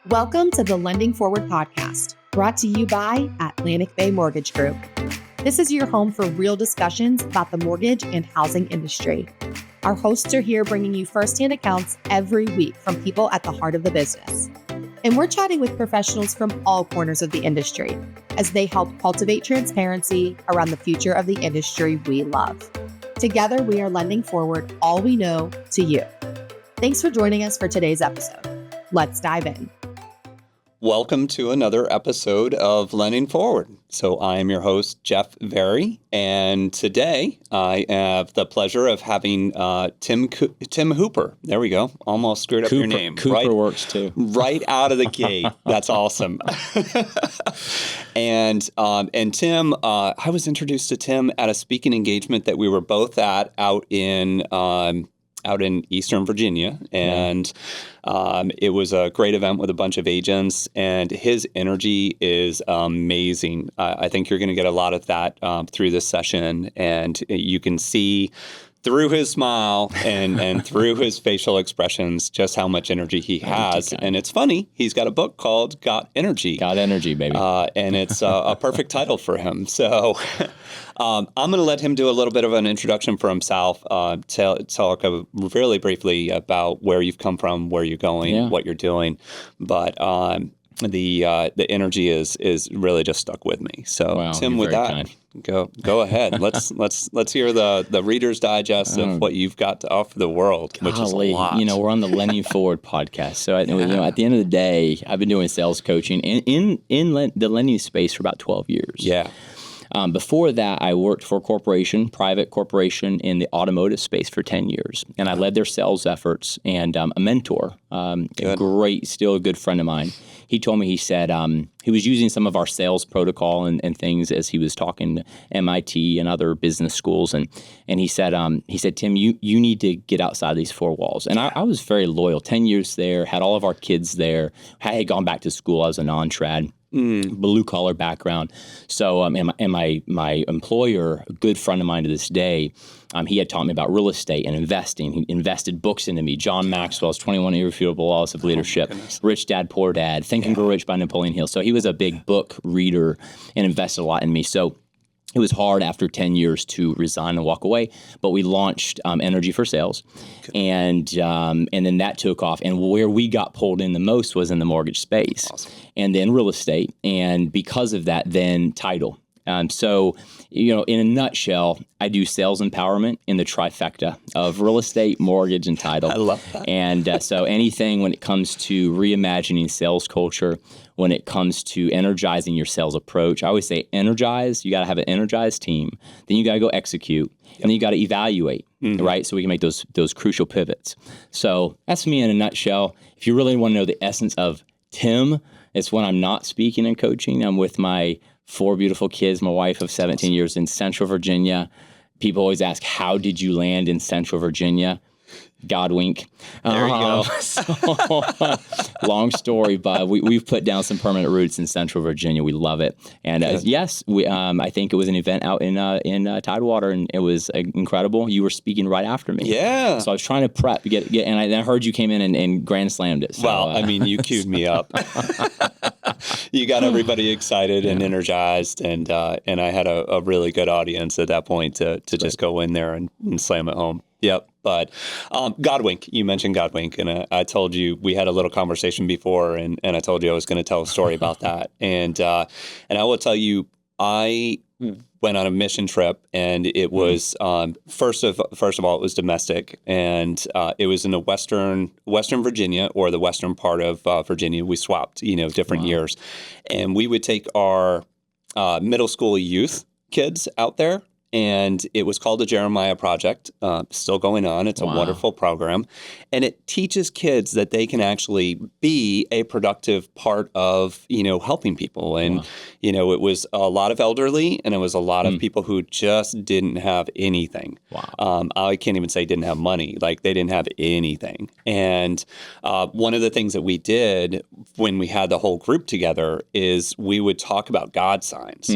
Welcome to the Lending Forward podcast, brought to you by Atlantic Bay Mortgage Group. This is your home for real discussions about the mortgage and housing industry. Our hosts are here bringing you firsthand accounts every week from people at the heart of the business. And we're chatting with professionals from all corners of the industry as they help cultivate transparency around the future of the industry we love. Together, we are lending forward all we know to you. Thanks for joining us for today's episode. Let's dive in. Welcome to another episode of Lending Forward. So I am your host, Jeff Verry, and today I have the pleasure of having Tim Hooper. There we go. Almost screwed up your name. Cooper works too. Right out of the gate. That's awesome. And Tim, I was introduced to Tim at a speaking engagement that we were both at out in Eastern Virginia, and it was a great event with a bunch of agents, and his energy is amazing. I think you're going to get a lot of that through this session, and you can see through his smile and through his facial expressions just how much energy he has. And it's funny, he's got a book called Got Energy. Got Energy, baby. And it's a perfect title for him. So I'm going to let him do a little bit of an introduction for himself, talk really briefly about where you've come from, where you're going, what you're doing. But the energy is really just stuck with me. So wow, Tim, with that, kind. Go ahead. Let's hear the Reader's Digest of what you've got to offer the world, which is a lot. You know, we're on the Lending Forward podcast. So at the end of the day, I've been doing sales coaching in the lending space for about 12 years. Yeah. Before that, I worked for a private corporation in the automotive space for 10 years. And I led their sales efforts, and a mentor, still a good friend of mine. He told me, he said, he was using some of our sales protocol and things as he was talking to MIT and other business schools. And he said, Tim, you need to get outside these four walls. And I was very loyal, 10 years there, had all of our kids there. I had gone back to school. I was a non-trad. Blue collar background. So, and my employer, a good friend of mine to this day, he had taught me about real estate and investing. He invested books into me. John Maxwell's 21 Irrefutable Laws of Leadership, Rich Dad, Poor Dad, Think and Grow Rich by Napoleon Hill. So he was a big book reader and invested a lot in me. So it was hard after 10 years to resign and walk away, but we launched Energy for Sales, and then that took off. And where we got pulled in the most was in the mortgage space, and then real estate, and because of that, then title. So, in a nutshell, I do sales empowerment in the trifecta of real estate, mortgage, and title. I love that. And so anything when it comes to reimagining sales culture, when it comes to energizing your sales approach, I always say energize. You got to have an energized team. Then you got to go execute, and then you got to evaluate, right? So we can make those crucial pivots. So that's me in a nutshell. If you really want to know the essence of Tim, it's when I'm not speaking and coaching. I'm with my 4 beautiful kids, my wife of 17 years in Central Virginia. People always ask, how did you land in Central Virginia? God wink. There you go. So, long story, but we've put down some permanent roots in Central Virginia. We love it. And yes, I think it was an event out in Tidewater, and it was incredible. You were speaking right after me. Yeah. So I was trying to prep, and I heard you came in and grand slammed it. So, well, you queued me up. You got everybody excited and energized, and I had a really good audience at that point to just go in there and slam it home. Yep. But Godwink, you mentioned Godwink, and I told you we had a little conversation before, and I told you I was going to tell a story about that. And I will tell you, I went on a mission trip, and it was first of all, it was domestic, and it was in the western Virginia, or the western part of Virginia. We swapped, different years, and we would take our middle school youth kids out there. And it was called the Jeremiah Project, still going on. It's a wonderful program. And it teaches kids that they can actually be a productive part of, helping people. And, it was a lot of elderly, and it was a lot of people who just didn't have anything. Wow. I can't even say didn't have money. Like, they didn't have anything. And one of the things that we did when we had the whole group together is we would talk about God signs.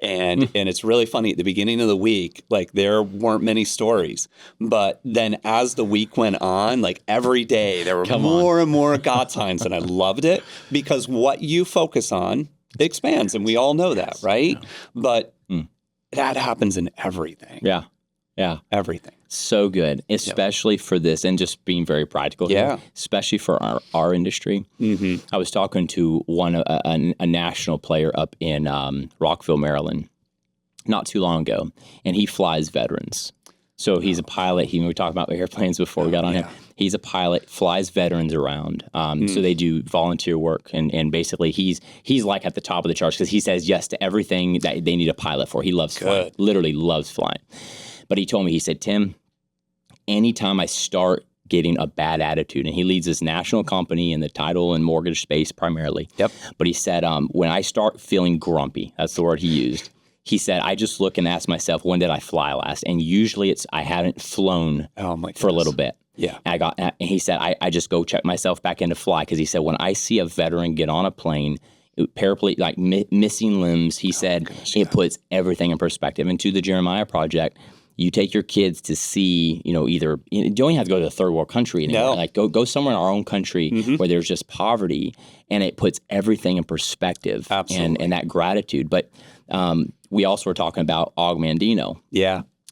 And it's really funny at the beginning of the week, like there weren't many stories, but then as the week went on, like every day there were more and more God signs, and I loved it because what you focus on expands, and we all know that, right? Yeah. But that happens in everything. Yeah. Yeah. Everything. So good, especially for this, and just being very practical here, especially for our industry. I was talking to a national player up in Rockville, Maryland, not too long ago, and he flies veterans. So he's a pilot. We were talking about airplanes before we got on here. He's a pilot, flies veterans around. So they do volunteer work, and basically he's like at the top of the charts because he says yes to everything that they need a pilot for. He loves flying, literally loves flying. But he told me, he said, Tim, anytime I start getting a bad attitude, and he leads this national company in the title and mortgage space primarily. But he said, when I start feeling grumpy, that's the word he used. He said, I just look and ask myself, when did I fly last? And usually I haven't flown for a little bit. And he said, I just go check myself back into fly, because he said, when I see a veteran get on a plane, paraplegic, like missing limbs, he said, it puts everything in perspective. And to the Jeremiah Project, you take your kids to see, either you don't even have to go to a third world country anymore. Like go somewhere in our own country where there's just poverty, and it puts everything in perspective. And that gratitude. But we also were talking about Og Mandino.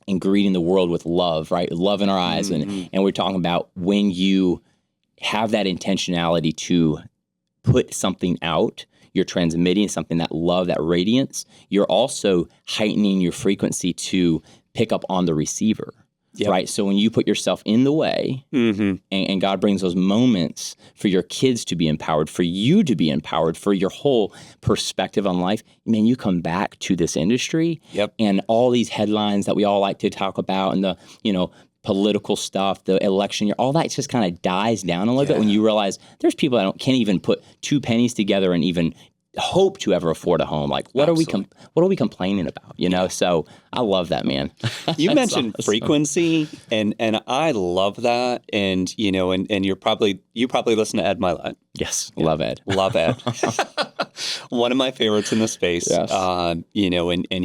And greeting the world with love, right? Love in our eyes. And we're talking about when you have that intentionality to put something out, you're transmitting something, that love, that radiance. You're also heightening your frequency to pick up on the receiver, right? So when you put yourself in the way, and God brings those moments for your kids to be empowered, for you to be empowered, for your whole perspective on life, man, you come back to this industry, and all these headlines that we all like to talk about, and the, political stuff, the election year, all that just kind of dies down a little bit when you realize there's people that can't even put two pennies together and even hope to ever afford a home. Like, what are we complaining about? So I love that, man. You mentioned awesome. Frequency, and I love that. And and you probably listen to Ed Milet. Yes, love Ed. Love Ed. One of my favorites in the space. Yes. And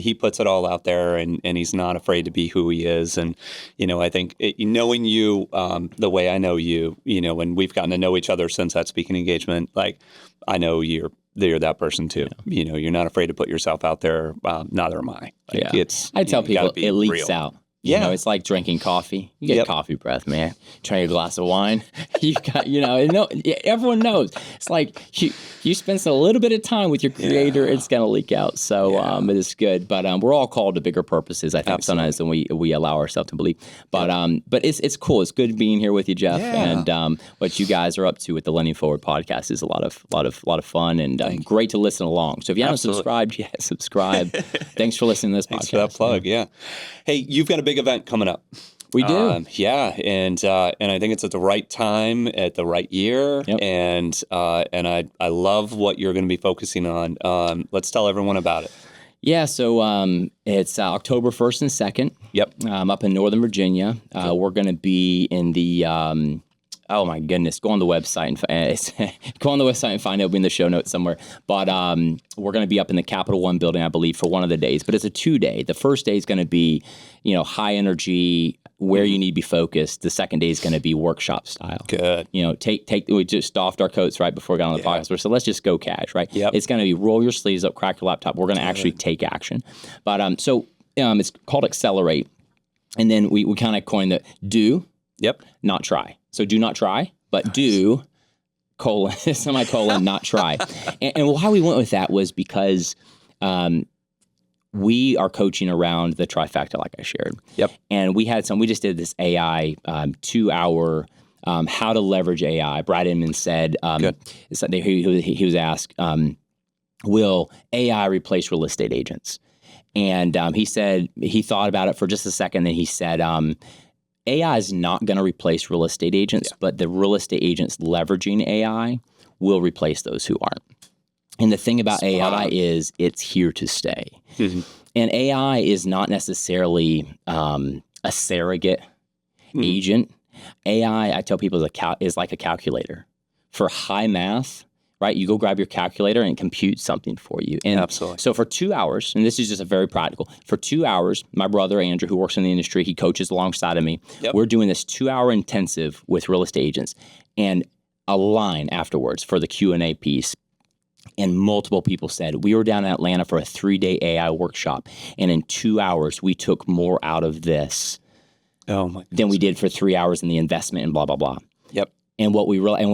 he puts it all out there, and he's not afraid to be who he is. And I think knowing you the way I know you, and we've gotten to know each other since that speaking engagement. Like, I know you're that person too. You're not afraid to put yourself out there. Neither am I. I tell people it leaks out. It's like drinking coffee. You get coffee breath, man. Try a glass of wine. You got, everyone knows. It's like you spend a little bit of time with your creator, it's going to leak out. So it is good. But we're all called to bigger purposes, I think, sometimes than we allow ourselves to believe. But it's cool. It's good being here with you, Jeff. And what you guys are up to with the Lending Forward podcast is a lot of fun, and great to listen along. So if you haven't subscribed yet, subscribe. Thanks for listening to this podcast. Thanks for that plug. Hey, you've got a big event coming up. We do. And I think it's at the right time, at the right year. And I love what you're going to be focusing on. Let's tell everyone about it. Yeah, so it's October 1st and 2nd. Up in Northern Virginia. We're going to be in the oh my goodness, go on the website and find it. It'll be in the show notes somewhere. But we're going to be up in the Capital One building, I believe, for one of the days. But it's a 2-day. The first day is going to be, high energy, where you need to be focused. The second day is going to be workshop style. Good. We just doffed our coats right before we got on the podcast. So let's just go cash, right? It's going to be roll your sleeves up, crack your laptop. We're going to actually take action. But it's called Accelerate. And then we kind of coined the do, not try. So do not try, but do, semicolon, not try. And why we went with that was because we are coaching around the trifecta, like I shared. And we just did this AI 2-hour how to leverage AI. Brad Inman said, he was asked, will AI replace real estate agents? And he said, he thought about it for just a second, then he said, AI is not going to replace real estate agents, but the real estate agents leveraging AI will replace those who aren't. And the thing about AI is it's here to stay. And AI is not necessarily a surrogate agent. AI, I tell people, is like a calculator. For high math, right? You go grab your calculator and it computes something for you. And Absolutely. so for 2 hours, and this is just a very practical, for 2 hours, my brother Andrew, who works in the industry, he coaches alongside of me. Yep. We're doing this 2-hour intensive with real estate agents, and a line afterwards for the Q&A piece. And multiple people said, we were down in Atlanta for a 3-day AI workshop, and in 2 hours, we took more out of this than we did for 3 hours in the investment and blah, blah, blah. Yep. And what we realized, and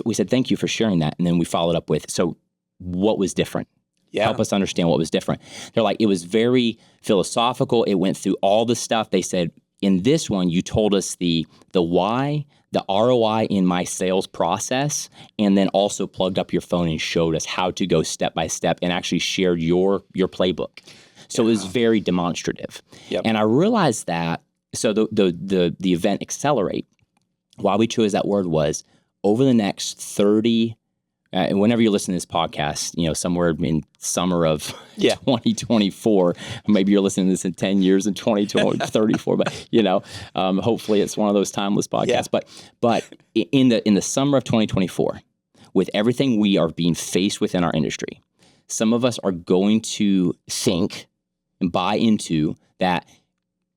we said, thank you for sharing that. And then we followed up with, so what was different? Yeah. Help us understand what was different. They're like, it was very philosophical. It went through all the stuff. They said, in this one, you told us the why, the ROI in my sales process, and then also plugged up your phone and showed us how to go step by step and actually shared your playbook. So it was very demonstrative. Yep. And I realized that, so the event Accelerate, why we chose that word was over the next 30, whenever you listen to this podcast, somewhere in summer of 2024, maybe you're listening to this in 10 years in 2034, but hopefully it's one of those timeless podcasts. Yeah. But in the summer of 2024, with everything we are being faced with in our industry, some of us are going to think and buy into that.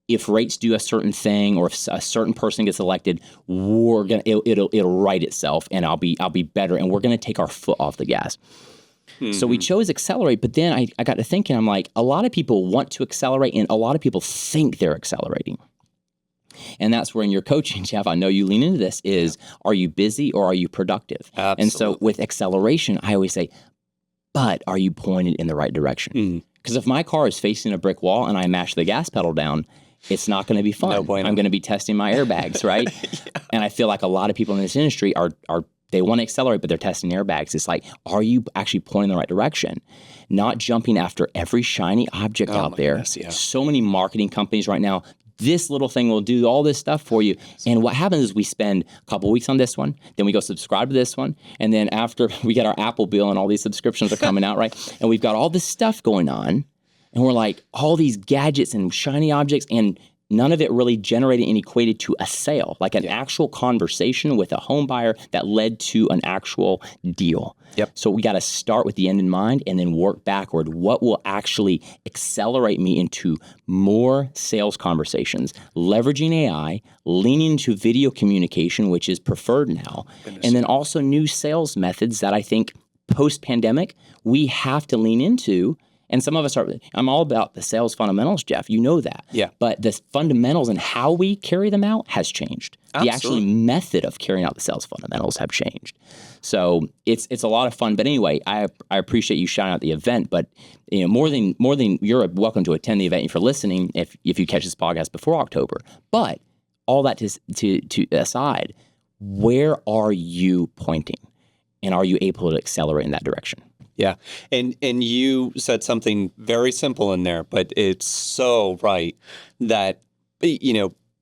If rates do a certain thing, or if a certain person gets elected, it'll right itself, and I'll be better, and we're gonna take our foot off the gas. Mm-hmm. So we chose Accelerate, but then I got to thinking, I'm like, a lot of people want to accelerate, and a lot of people think they're accelerating. And that's where in your coaching, Jeff, I know you lean into this, is are you busy or are you productive? Absolutely. And so with acceleration, I always say, but are you pointed in the right direction? Because if my car is facing a brick wall and I mash the gas pedal down, it's not going to be fun. No bueno. I'm going to be testing my airbags, right? Yeah. And I feel like a lot of people in this industry are they want to accelerate, but they're testing airbags. It's like, are you actually pointing in the right direction? Not jumping after every shiny object out there. Goodness, yeah. So many marketing companies right now, this little thing will do all this stuff for you. And what happens is we spend a couple weeks on this one, then we go subscribe to this one, and then after we get our Apple bill and all these subscriptions are coming out, right? And we've got all this stuff going on. And we're like, all these gadgets and shiny objects, and none of it really generated and equated to a sale, like an actual conversation with a home buyer that led to an actual deal. Yep. So we got to start with the end in mind and then work backward. What will actually accelerate me into more sales conversations, leveraging AI, leaning into video communication, which is preferred now, and then also new sales methods that I think post-pandemic we have to lean into. And some of us I'm all about the sales fundamentals, Jeff. You know that. Yeah. But the fundamentals and how we carry them out has changed. Absolutely. The actual method of carrying out the sales fundamentals have changed. So it's a lot of fun. But anyway, I appreciate you shouting out the event. But more than you're welcome to attend the event if you're listening, if you catch this podcast before October. But all that to aside, where are you pointing? And are you able to accelerate in that direction? Yeah. And you said something very simple in there, but it's so right that,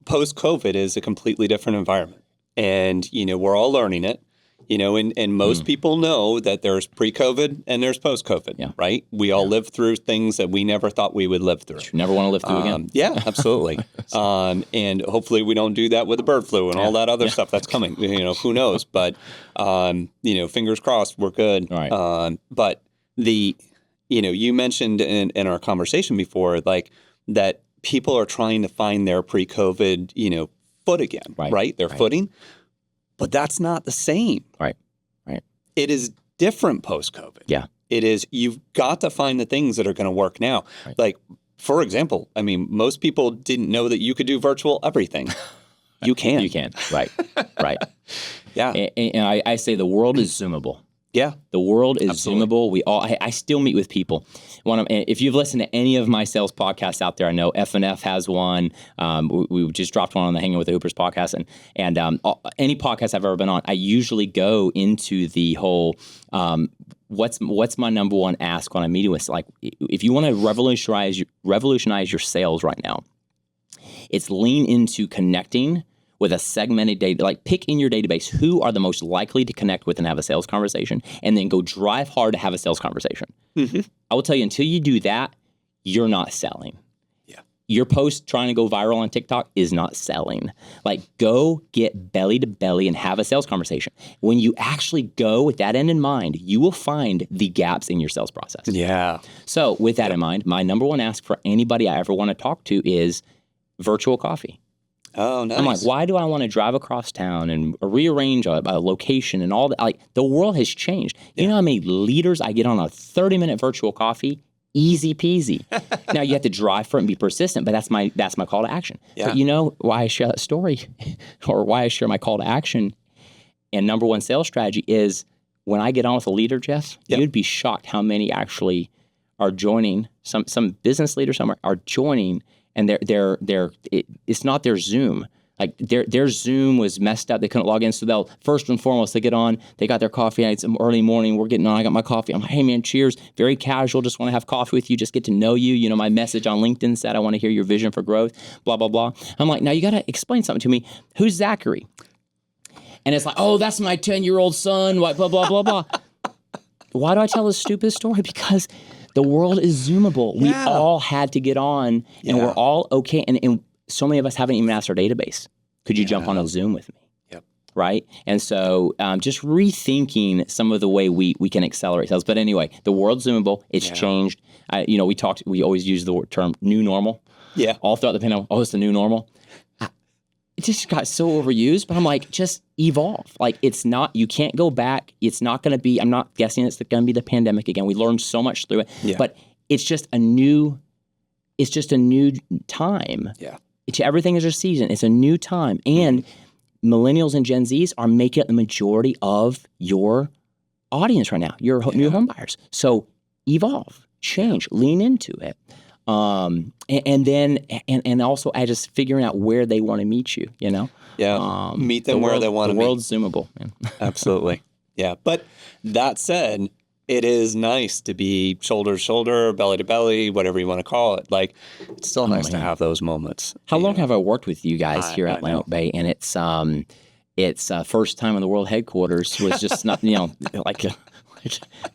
post-COVID is a completely different environment. And, we're all learning it, and most people know that there's pre-COVID and there's post-COVID, right? We all lived through things that we never thought we would live through. Never want to live through again. Yeah, absolutely. And hopefully we don't do that with the bird flu and all that other stuff that's coming. Who knows? But, fingers crossed, we're good. All right. But you mentioned in our conversation before, like that people are trying to find their pre-COVID, foot again, right? Their footing. But that's not the same. Right. It is different post-COVID. Yeah. It is, you've got to find the things that are going to work now. Right. Like, for example, most people didn't know that you could do virtual everything. You can. You can. Right. Yeah. And I say the world is Zoomable. Yeah. The world is Zoomable. I still meet with people. If you've listened to any of my sales podcasts out there, I know F&F has one. We just dropped one on the Hanging with the Hoopers podcast. And any podcast I've ever been on, I usually go into the whole, what's my number one ask when I'm meeting with, like, if you want to revolutionize your sales right now, it's lean into connecting with a segmented data, like pick in your database who are the most likely to connect with and have a sales conversation, and then go drive hard to have a sales conversation. Mm-hmm. I will tell you, until you do that, you're not selling. Yeah. your post trying to go viral on TikTok is not selling. Like, go get belly to belly and have a sales conversation. When you actually go with that end in mind, you will find the gaps in your sales process. Yeah. So with that in mind, my number one ask for anybody I ever want to talk to is virtual coffee. Oh, nice. I'm like, why do I want to drive across town and rearrange a location and all that? Like, the world has changed. You know how many liters I get on a 30-minute virtual coffee? Easy peasy. Now you have to drive for it and be persistent, but that's my call to action. Yeah. But you know why I share that story or why I share my call to action and number one sales strategy is when I get on with a leader, Jeff, you'd be shocked how many actually are joining. Some business leaders somewhere are joining and it's not their Zoom. Like their Zoom was messed up. They couldn't log in. So they'll first and foremost, they get on, they got their coffee. It's early morning. We're getting on. I got my coffee. I'm like, hey man, cheers. Very casual. Just want to have coffee with you. Just get to know you. You know, my message on LinkedIn said, I want to hear your vision for growth, blah, blah, blah. I'm like, now you got to explain something to me. Who's Zachary? And it's like, oh, that's my 10-year-old son. Blah, blah, blah, blah, blah. Why do I tell this stupid story? Because the world is Zoomable. We all had to get on and we're all okay. And so many of us haven't even asked our database. Could you jump on a Zoom with me? Yep. Right? And so just rethinking some of the way we can accelerate sales. But anyway, the world's Zoomable. It's changed. We always use the term new normal. Yeah. All throughout the pandemic, it's the new normal. It just got so overused, but I'm like, just evolve. Like it's not, you can't go back. It's not going to be, I'm not guessing it's going to be the pandemic again. We learned so much through it, but it's just a new time. Yeah. Everything is a season. It's a new time. And millennials and Gen Zs are making up the majority of your audience right now, your new home buyers. So evolve, change, lean into it. And then also I just figuring out where they want to meet you, you know? Yeah. Meet them where they want to meet. The world's Zoomable, man. Absolutely. Yeah. But that said, it is nice to be shoulder to shoulder, belly to belly, whatever you want to call it. Like, it's still nice to have those moments. How long have I worked with you guys here at Atlantic Bay? And it's first time in the world headquarters was just not, like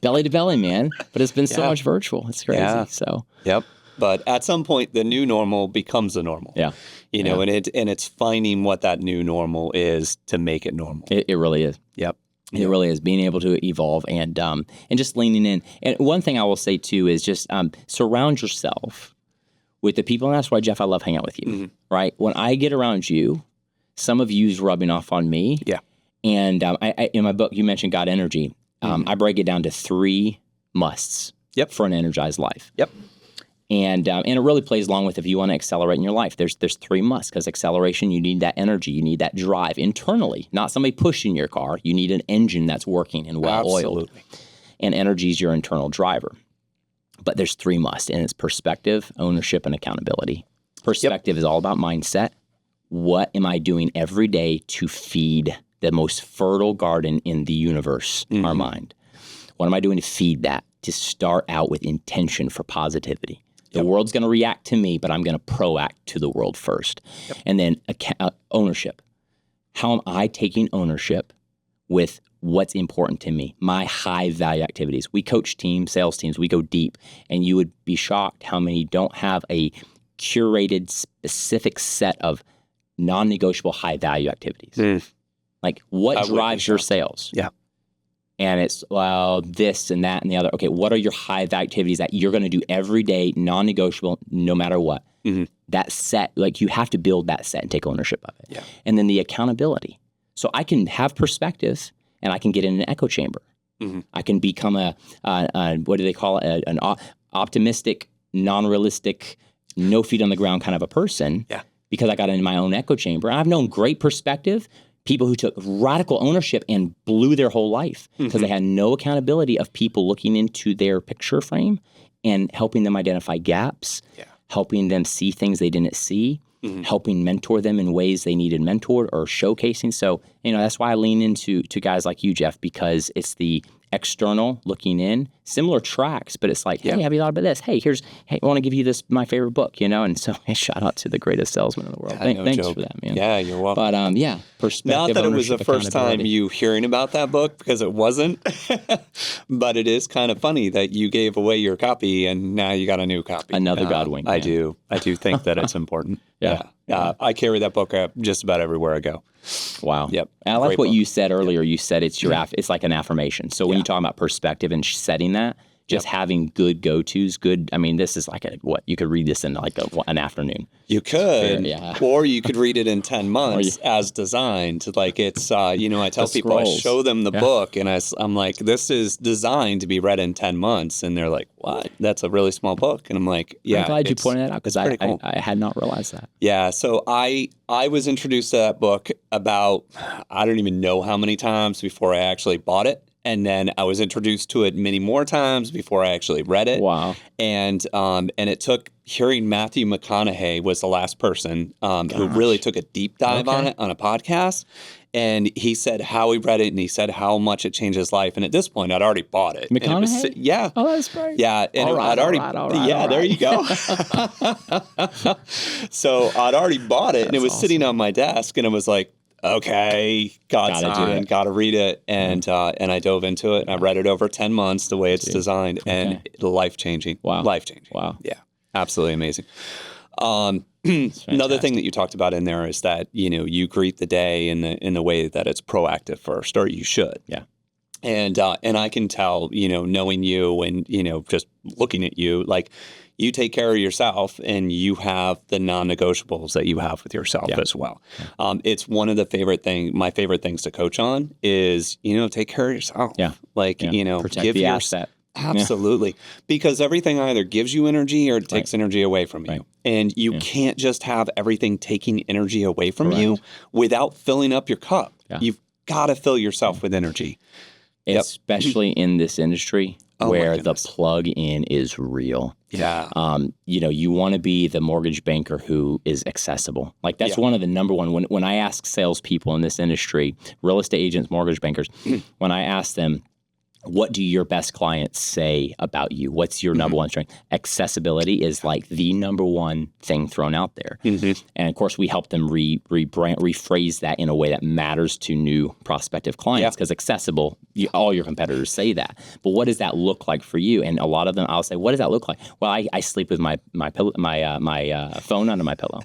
belly to belly, man. But it's been so much virtual. It's crazy. Yeah. So. Yep. But at some point, the new normal becomes the normal. Yeah. You know, and it's finding what that new normal is to make it normal. It really is. Yep. It really is being able to evolve and just leaning in. And one thing I will say too is just surround yourself with the people. And that's why, Jeff, I love hanging out with you, right? When I get around you, some of you's rubbing off on me. Yeah. And I in my book, you mentioned God Energy. I break it down to 3 musts for an energized life. Yep. And it really plays along with if you want to accelerate in your life. There's 3 musts because acceleration, you need that energy, you need that drive internally, not somebody pushing your car. You need an engine that's working and well-oiled. And energy is your internal driver. But there's 3 musts, and it's perspective, ownership, and accountability. Perspective is all about mindset. What am I doing every day to feed the most fertile garden in the universe, our mind? What am I doing to feed that, to start out with intention for positivity? The world's going to react to me, but I'm going to proact to the world first. And then ownership. How am I taking ownership with what's important to me, my high value activities? We coach teams, sales teams, we go deep, and you would be shocked how many don't have a curated specific set of non-negotiable high value activities. Like what drives your sales? Yeah. And it's, well, this and that and the other. Okay, what are your high value activities that you're going to do every day, non-negotiable, no matter what? That set, like you have to build that set and take ownership of it. Yeah. And then the accountability. So I can have perspective and I can get in an echo chamber. I can become a what do they call it? An optimistic, non-realistic, no feet on the ground kind of a person. Yeah. Because I got in my own echo chamber. I've known great perspective, people who took radical ownership and blew their whole life because they had no accountability of people looking into their picture frame and helping them identify gaps, helping them see things they didn't see, helping mentor them in ways they needed mentored or showcasing. So That's why I lean into guys like you, Jeff, because it's the external looking in, similar tracks, but it's like, hey, have you thought about this? Hey, I want to give you this, my favorite book, And so shout out to the greatest salesman in the world. Thanks for that, man. Yeah, you're welcome. But perspective. Not that it was the first time you hearing about that book, because it wasn't, but it is kind of funny that you gave away your copy and now you got a new copy. Another God wink. I do think that it's important. Yeah. I carry that book just about everywhere I go. Wow. Yep. And I like what you said earlier. You said it's it's like an affirmation. So when you talk about perspective and setting that, just having good go-tos, this is like you could read this in like an afternoon. You could, or you could read it in 10 months as designed. Like it's, I tell people, I show them the book and I'm like, this is designed to be read in 10 months. And they're like, what? That's a really small book. And I'm like, I'm glad you pointed that out because I had not realized that. Yeah. So I was introduced to that book about, I don't even know how many times before I actually bought it. And then I was introduced to it many more times before I actually read it. Wow. And it took hearing Matthew McConaughey was the last person who really took a deep dive on it on a podcast. And he said how he read it and he said how much it changed his life. And at this point, I'd already bought it. McConaughey? Yeah. Oh, that's great. Yeah. And I'd already, there you go. So I'd already bought it and it was sitting on my desk and it was like, okay, gotta read it. And I dove into it and I read it over 10 months the way it's designed and life-changing. Wow. Life-changing. Wow. Yeah. Absolutely amazing. Another thing that you talked about in there is that, you greet the day in the way that it's proactive first, or you should. Yeah. And I can tell, knowing you and, just looking at you, like you take care of yourself and you have the non-negotiables that you have with yourself as well. It's one of my favorite things to coach on is, take care of yourself. Yeah. Like, protect give the asset. Absolutely. Yeah. Because everything either gives you energy or it takes energy away from you. And you can't just have everything taking energy away from you without filling up your cup. Yeah. You've got to fill yourself with energy. Especially in this industry where the plug-in is real. Yeah. You want to be the mortgage banker who is accessible. Like that's one of the number one. When I ask salespeople in this industry, real estate agents, mortgage bankers, when I ask them, what do your best clients say about you? What's your number one strength? Accessibility is like the number one thing thrown out there. And of course, we help them rephrase that in a way that matters to new prospective clients because accessible, all your competitors say that. But what does that look like for you? And a lot of them, I'll say, what does that look like? Well, I sleep with my phone under my pillow.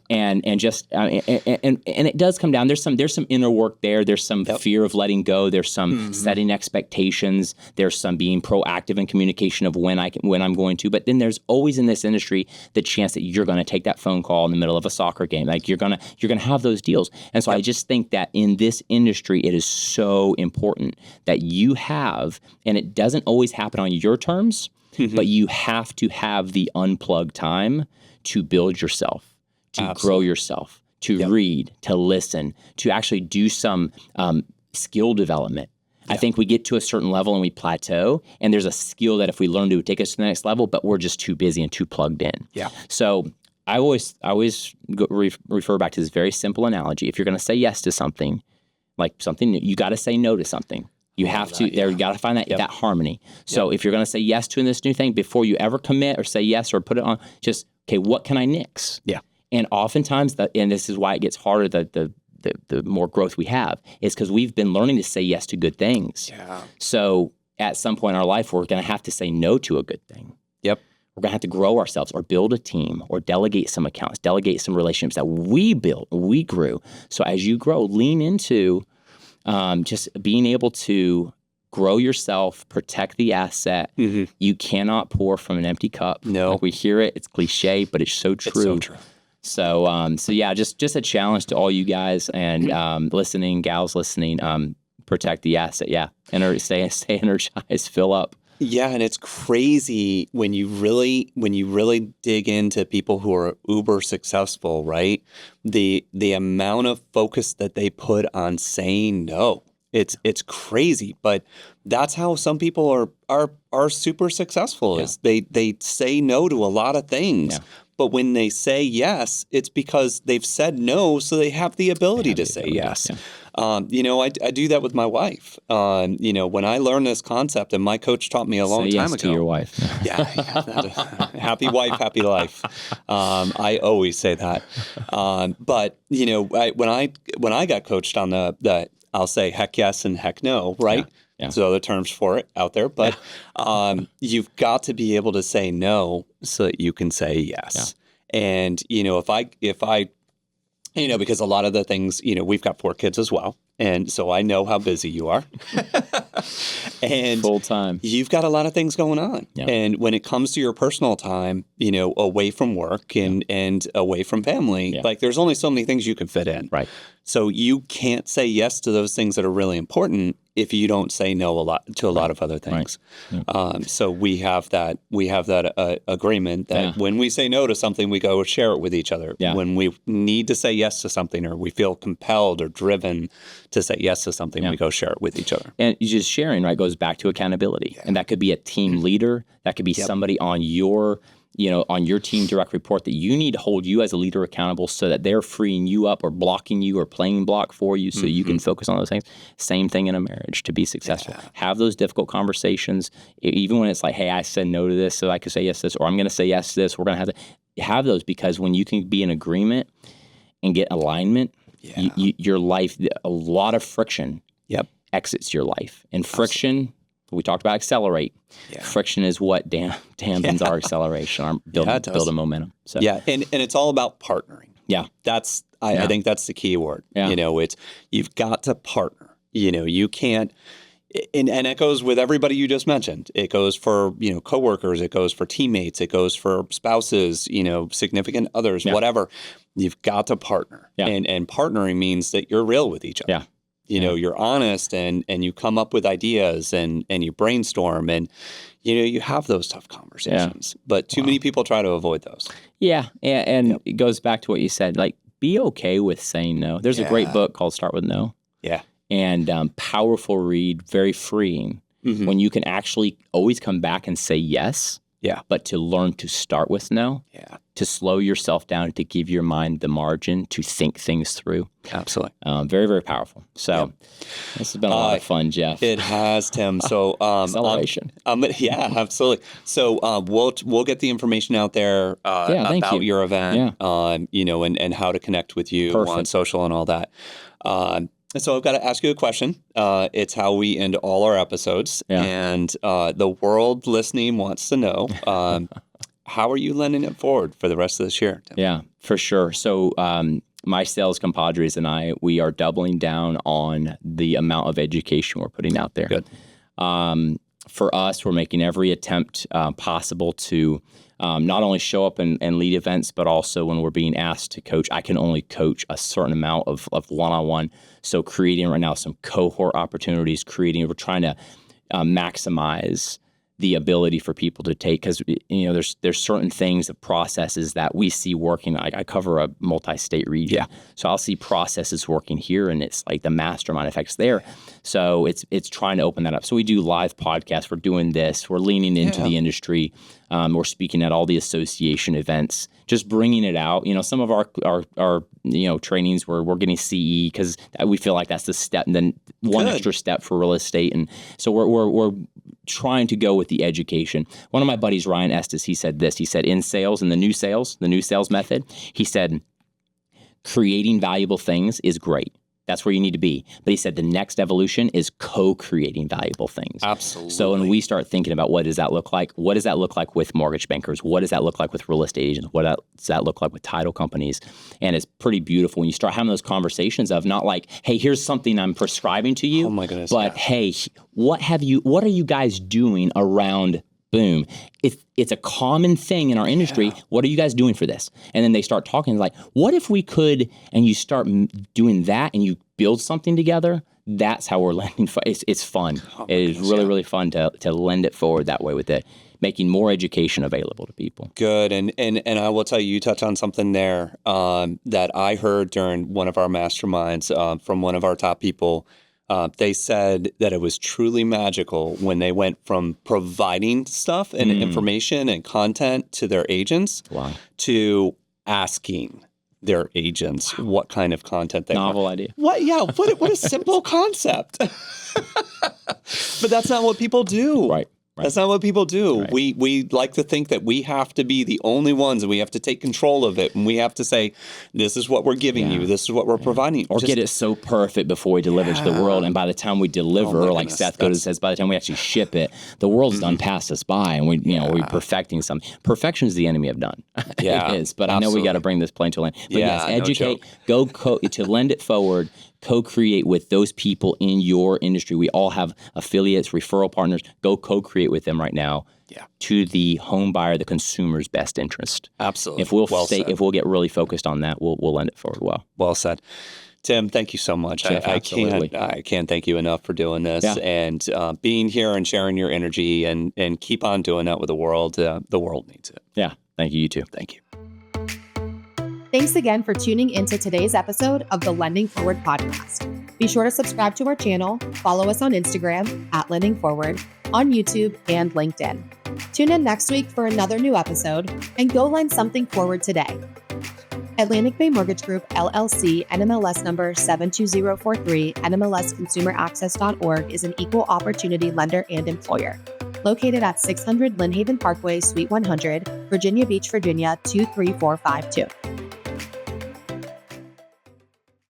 And it does come down. There's some inner work there. There's some fear of letting go. There's some setting expectations. There's some being proactive in communication of when I'm going to. But then there's always in this industry the chance that you're going to take that phone call in the middle of a soccer game. Like you're gonna have those deals. And so I just think that in this industry, it is so important that you have, and it doesn't always happen on your terms, but you have to have the unplugged time to build yourself. To grow yourself, to read, to listen, to actually do some skill development. I think we get to a certain level and we plateau, and there's a skill that if we learn to take us to the next level, but we're just too busy and too plugged in. Yeah. So I always refer back to this very simple analogy. If you're going to say yes to something, like something new, you got to say no to something. You have to. You got to find that harmony. So if you're going to say yes to this new thing, before you ever commit or say yes or put it on, just okay, what can I nix? Yeah. And oftentimes, and this is why it gets harder, the more growth we have, is because we've been learning to say yes to good things. Yeah. So at some point in our life, we're going to have to say no to a good thing. Yep. We're going to have to grow ourselves or build a team or delegate some accounts, delegate some relationships that we built, we grew. So as you grow, lean into just being able to grow yourself, protect the asset. You cannot pour from an empty cup. No. Like we hear it, it's cliche, but it's so true. It's so true. So yeah, just a challenge to all you guys and listening, gals listening, protect the asset. Yeah, stay energized, fill up. Yeah, and it's crazy when you really dig into people who are uber successful, right? The amount of focus that they put on saying no. It's crazy, but that's how some people are super successful. Is they say no to a lot of things. Yeah. But when they say yes, it's because they've said no, so they have the ability to say yes. I do that with my wife. When I learned this concept, and my coach taught me a long time ago. To your wife. Yeah, happy wife, happy life. I always say that. But when I got coached on the I'll say heck yes and heck no, right? Yeah. There's other terms for it out there, but you've got to be able to say no so that you can say yes. Yeah. And if I because a lot of the things, we've got 4 kids as well. And so I know how busy you are. And full time. You've got a lot of things going on. Yeah. And when it comes to your personal time, away from work and away from family, like there's only so many things you can fit in. Right. So you can't say yes to those things that are really important if you don't say no a lot of other things. Right. Yeah. So we have that agreement that when we say no to something, we go share it with each other. Yeah. When we need to say yes to something, or we feel compelled or driven to say yes to something, we go share it with each other. And just sharing, right, goes back to accountability. Yeah. And that could be a team leader. That could be somebody on your team direct report that you need to hold you as a leader accountable so that they're freeing you up or blocking you or playing block for you so you can focus on those things. Same thing in a marriage to be successful. Yeah. Have those difficult conversations, even when it's like, hey, I said no to this so I could say yes to this, or I'm going to say yes to this. We're going to have those, because when you can be in agreement and get alignment, your life, a lot of friction exits your life. And friction, we talked about accelerate. Yeah. Friction is what dampens our acceleration, build a momentum. So. Yeah, and it's all about partnering. Yeah. I think that's the key word. Yeah. You've got to partner. You can't, and it goes with everybody you just mentioned. It goes for, coworkers, it goes for teammates, it goes for spouses, significant others, whatever. You've got to partner. Yeah. And partnering means that you're real with each other. Yeah. You're honest and you come up with ideas and you brainstorm and, you have those tough conversations. Yeah. But too many people try to avoid those. Yeah. And it goes back to what you said, like, be okay with saying no. There's a great book called Start With No. Yeah. And powerful read, very freeing, when you can actually always come back and say yes. Yeah. But to learn to start with no. Yeah. To slow yourself down, to give your mind the margin to think things through. Absolutely. Very, very powerful. So this has been a lot of fun, Jeff. It has, Tim. So acceleration. Yeah, absolutely. So we'll get the information out there about your event, and how to connect with you on social and all that. So I've got to ask you a question. It's how we end all our episodes. Yeah. And the world listening wants to know, how are you lending it forward for the rest of this year, Tim? Yeah, for sure. So my sales compadres and I, we are doubling down on the amount of education we're putting out there. Good. For us, we're making every attempt possible to not only show up and lead events, but also when we're being asked to coach, I can only coach a certain amount of one-on-one. So creating right now some cohort opportunities, we're trying to maximize the ability for people to take, because there's certain things of processes that we see working. I cover a multi-state region, so I'll see processes working here, and it's like the mastermind effects there. So it's trying to open that up. So we do live podcasts. We're doing this. We're leaning into the industry. We're speaking at all the association events, just bringing it out. Some of our trainings we're getting CE because we feel like that's the step, and then one extra step for real estate. And so we're trying to go with the education. One of my buddies, Ryan Estes, he said this. He said in sales, in the new sales method, he said creating valuable things is great. That's where you need to be. But he said the next evolution is co-creating valuable things. Absolutely. So when we start thinking about what does that look like? What does that look like with mortgage bankers? What does that look like with real estate agents? What does that look like with title companies? And it's pretty beautiful when you start having those conversations of not like, hey, here's something I'm prescribing to you. Oh my goodness. But hey, what are you guys doing around boom? It's a common thing in our industry. Yeah. What are you guys doing for this? And then they start talking like, what if we could, and you start doing that and you build something together. That's how we're lending. It's fun. It is really, really fun to lend it forward that way with it, making more education available to people. Good. And I will tell you, you touched on something there that I heard during one of our masterminds from one of our top people. They said that it was truly magical when they went from providing stuff and information and content to their agents to asking their agents what kind of content they want. Novel idea. What? Yeah. What a simple concept. But that's not what people do. Right. That's not what people do. Right. We like to think that we have to be the only ones and we have to take control of it. And we have to say, this is what we're giving you. This is what we're providing. Or get it so perfect before we deliver to the world. And by the time we deliver, like Seth Godin says, by the time we actually ship it, the world's done passed us by. And we're perfecting something. Perfection is the enemy of done. Yeah, it is. But I know we got to bring this plane to land. But yes, educate, to lend it forward. Co-create with those people in your industry. We all have affiliates, referral partners. Go co-create with them right now to the home buyer, the consumer's best interest. Absolutely. If we'll get really focused on that, we'll lend it forward well. Well said. Tim, thank you so much. Jeff, I can't thank you enough for doing this and being here and sharing your energy and keep on doing that with the world. The world needs it. Yeah. Thank you. You too. Thank you. Thanks again for tuning into today's episode of the Lending Forward podcast. Be sure to subscribe to our channel, follow us on Instagram @LendingForward, on YouTube and LinkedIn. Tune in next week for another new episode and go lend something forward today. Atlantic Bay Mortgage Group, LLC, NMLS number 72043, NMLSconsumeraccess.org is an equal opportunity lender and employer. Located at 600 Lynn Haven Parkway, Suite 100, Virginia Beach, Virginia 23452.